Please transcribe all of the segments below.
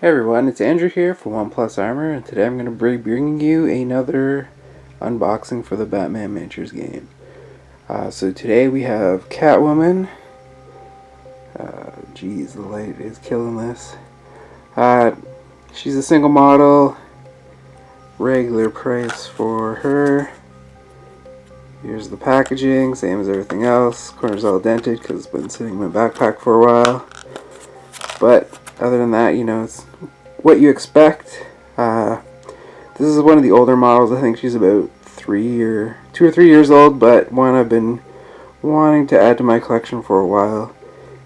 Hey everyone, it's Andrew here for OnePlus Armor, and today I'm going to be bringing you another unboxing for the Batman Miniatures game. So today we have Catwoman. Geez, the light is killing this. She's a single model, regular price for her. Here's the packaging, same as everything else. Corner's all dented because it's been sitting in my backpack for a while. But other than that, you know, it's what you expect. This is one of the older models. I think she's about 2 or 3 years old, but one I've been wanting to add to my collection for a while.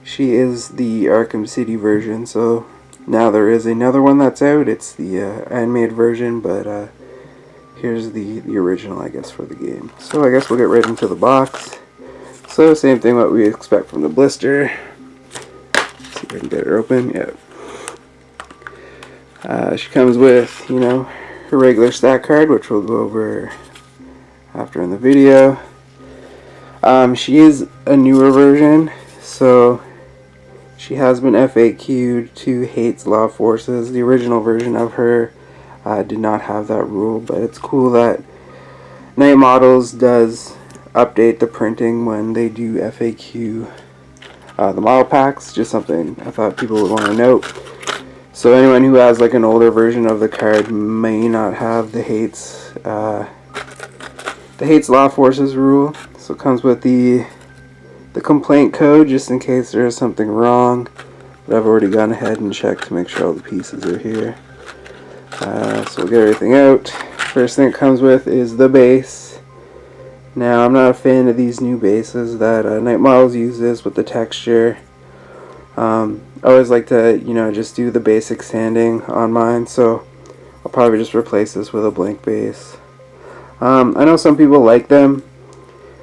She is the Arkham City version, so now there is another one that's out. It's the animated version, but here's the original, I guess, for the game. So I guess we'll get right into the box. So same thing what we expect from the blister. See if I can get her open. Yeah. She comes with, you know, her regular stack card, which we'll go over after in the video. She is a newer version, so she has been FAQ'd to Hates Law Forces. The original version of her did not have that rule, but it's cool that Night Models does update the printing when they do FAQ the model packs. Just something I thought people would want to note. So anyone who has like an older version of the card may not have the Hates Law Forces rule. So it comes with the complaint code just in case there is something wrong. But I've already gone ahead and checked to make sure all the pieces are here. So we'll get everything out. First thing it comes with is the base. Now I'm not a fan of these new bases that Night Models uses with the texture. I always like to, you know, just do the basic sanding on mine, so I'll probably just replace this with a blank base. I know some people like them.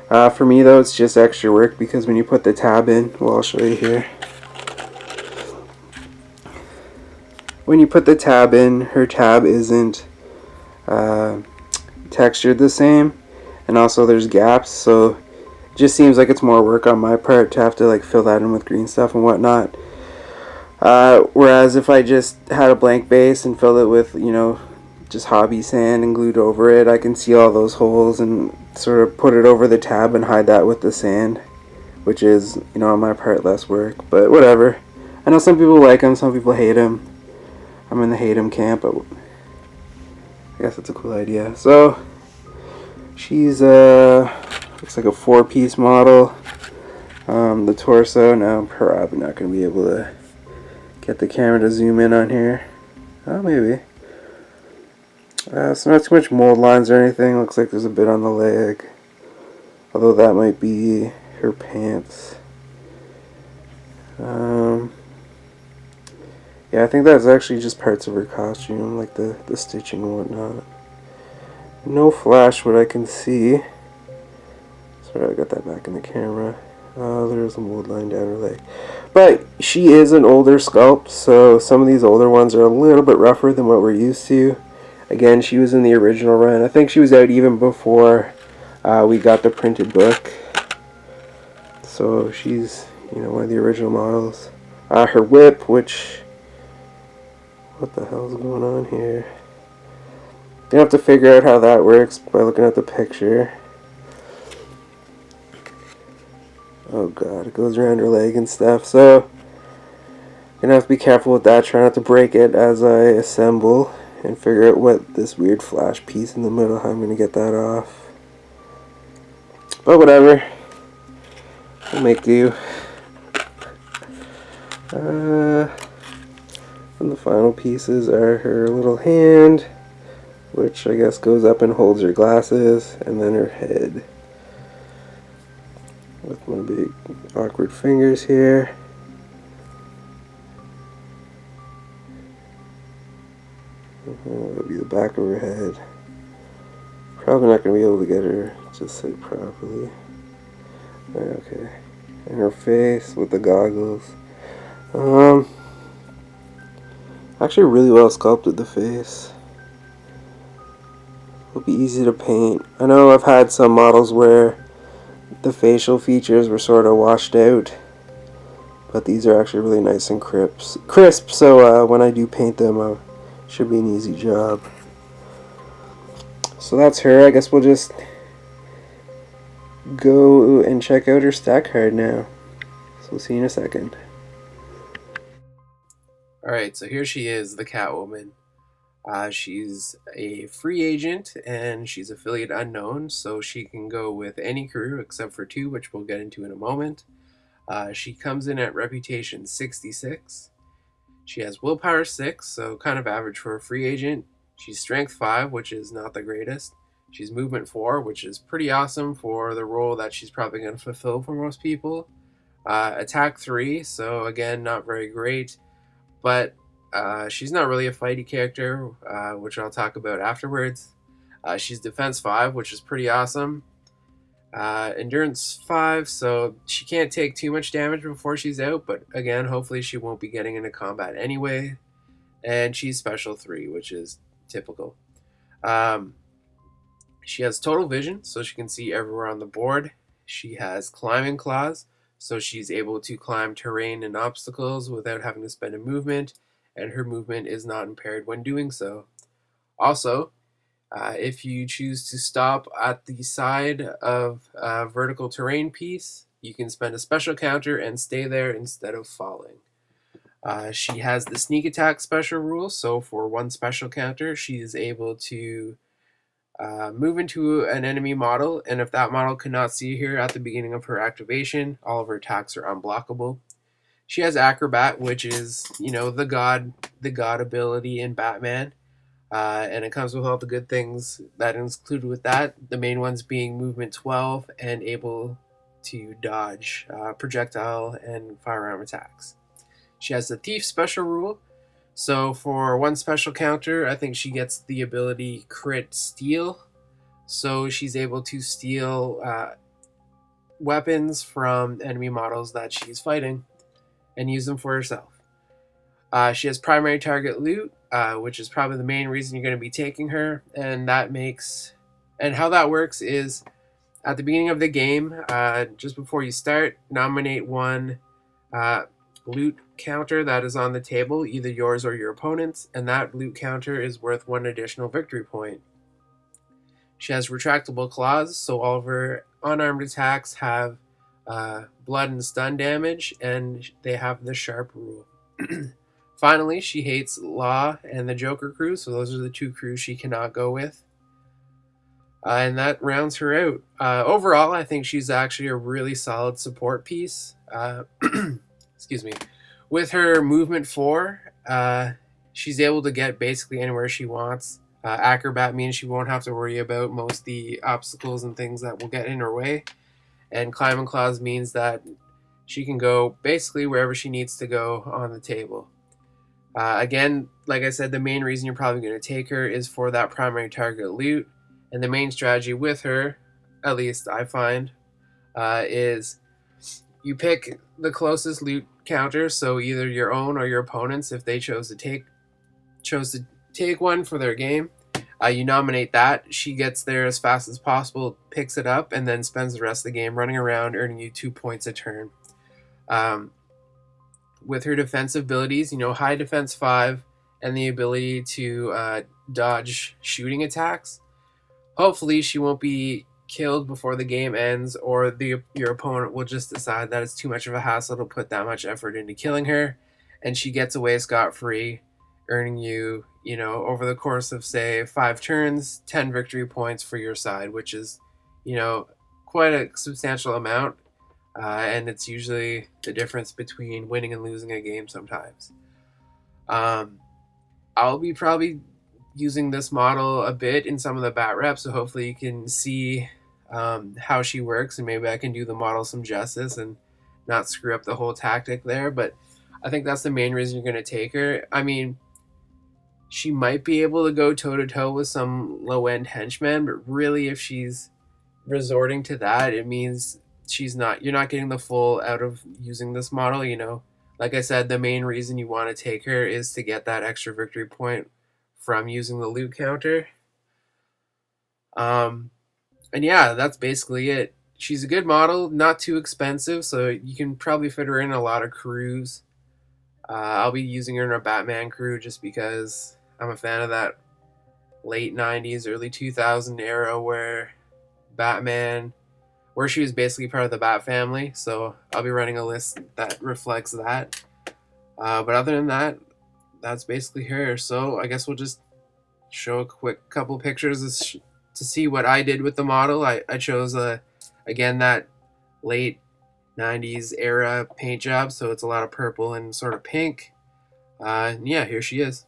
For me though, it's just extra work because when you put the tab in, well, I'll show you here. When you put the tab in, her tab isn't textured the same, and also there's gaps, so it just seems like it's more work on my part to have to like fill that in with green stuff and whatnot. Whereas if I just had a blank base and filled it with, you know, just hobby sand and glued over it, I can see all those holes and sort of put it over the tab and hide that with the sand, which is, you know, on my part less work, but whatever. I know some people like them, some people hate them. I'm in the hate them camp, but I guess it's a cool idea. So she's looks like a 4-piece model. The torso, now I'm probably not going to be able to get the camera to zoom in on here. Oh, maybe. So not too much mold lines or anything. Looks like there's a bit on the leg. Although that might be her pants. Yeah, I think that's actually just parts of her costume, like the stitching and whatnot. No flash what I can see. Sorry, I got that back in the camera. There's a mold line down her leg. But she is an older sculpt, so some of these older ones are a little bit rougher than what we're used to. Again, she was in the original run. I think she was out even before we got the printed book. So she's, you know, one of the original models. Her whip, which... what the hell's going on here? You have to figure out how that works by looking at the picture. Oh god, it goes around her leg and stuff, so I'm gonna have to be careful with that, try not to break it as I assemble and figure out what this weird flash piece in the middle, how I'm gonna get that off. But whatever, we'll make do. And the final pieces are her little hand, which I guess goes up and holds her glasses, and then her head. With my big awkward fingers here. That'll be the back of her head. Probably not going to be able to get her to sit properly. Okay. And her face with the goggles. Actually really well sculpted, the face. It'll be easy to paint. I know I've had some models where the facial features were sort of washed out, but these are actually really nice and crisp. So when I do paint them, should be an easy job. So that's her. I guess we'll just go and check out her stat card now. So we'll see you in a second. Alright, so here she is, the Catwoman. She's a free agent and she's affiliate unknown, so she can go with any crew except for 2, which we'll get into in a moment. She comes in at reputation 66. She has willpower 6, so kind of average for a free agent. She's strength 5, which is not the greatest. She's movement 4, which is pretty awesome for the role that she's probably going to fulfill for most people. Attack 3, so again, not very great. But she's not really a fighty character, which I'll talk about afterwards. She's defense 5, which is pretty awesome. Endurance 5, so she can't take too much damage before she's out, but again, hopefully she won't be getting into combat anyway. And she's special 3, which is typical. She has total vision, so she can see everywhere on the board. She has climbing claws, so she's able to climb terrain and obstacles without having to spend a movement, and her movement is not impaired when doing so. Also, if you choose to stop at the side of a vertical terrain piece, you can spend a special counter and stay there instead of falling. She has the sneak attack special rule, so for 1 special counter, she is able to move into an enemy model, and if that model cannot see her at the beginning of her activation, all of her attacks are unblockable. She has Acrobat, which is, the god ability in Batman, and it comes with all the good things that is included with that. The main ones being movement 12 and able to dodge projectile and firearm attacks. She has the Thief special rule. So for 1 special counter, I think she gets the ability Crit Steal. So she's able to steal weapons from enemy models that she's fighting and use them for herself. She has primary target loot, which is probably the main reason you're going to be taking her. And how that works is at the beginning of the game, just before you start, nominate 1 loot counter that is on the table, either yours or your opponent's, and that loot counter is worth 1 additional victory point. She has retractable claws, so all of her unarmed attacks have blood and stun damage, and they have the sharp rule. Finally, she hates Law and the Joker crew, so those are the 2 crews she cannot go with. And that rounds her out. Overall, I think she's actually a really solid support piece. Excuse me. With her movement 4, she's able to get basically anywhere she wants. Acrobat means she won't have to worry about most of the obstacles and things that will get in her way. And climbing claws means that she can go basically wherever she needs to go on the table. Again, like I said, the main reason you're probably going to take her is for that primary target loot. And the main strategy with her, at least I find, is you pick the closest loot counter, so either your own or your opponent's, if they chose to take one for their game. You nominate that. She gets there as fast as possible, picks it up, and then spends the rest of the game running around, earning you 2 points a turn. With her defensive abilities, high defense 5, and the ability to dodge shooting attacks. Hopefully, she won't be killed before the game ends, or your opponent will just decide that it's too much of a hassle to put that much effort into killing her, and she gets away scot-free, earning you, over the course of, say, 5 turns, 10 victory points for your side, which is, quite a substantial amount, and it's usually the difference between winning and losing a game sometimes. I'll be probably using this model a bit in some of the bat reps, so hopefully you can see how she works, and maybe I can do the model some justice and not screw up the whole tactic there. But I think that's the main reason you're going to take her. I mean, she might be able to go toe-to-toe with some low-end henchmen, but really if she's resorting to that, it means you're not getting the full out of using this model. Like I said, the main reason you want to take her is to get that extra victory point from using the loot counter. And yeah, that's basically it. she's a good model, not too expensive, so you can probably fit her in a lot of crews. I'll be using her in a Batman crew just because I'm a fan of that late 90s, early 2000 era where she was basically part of the Bat family. So I'll be running a list that reflects that. But other than that, that's basically her. So I guess we'll just show a quick couple pictures to see what I did with the model. I chose, again, that late 90s era paint job, so it's a lot of purple and sort of pink. Yeah, here she is.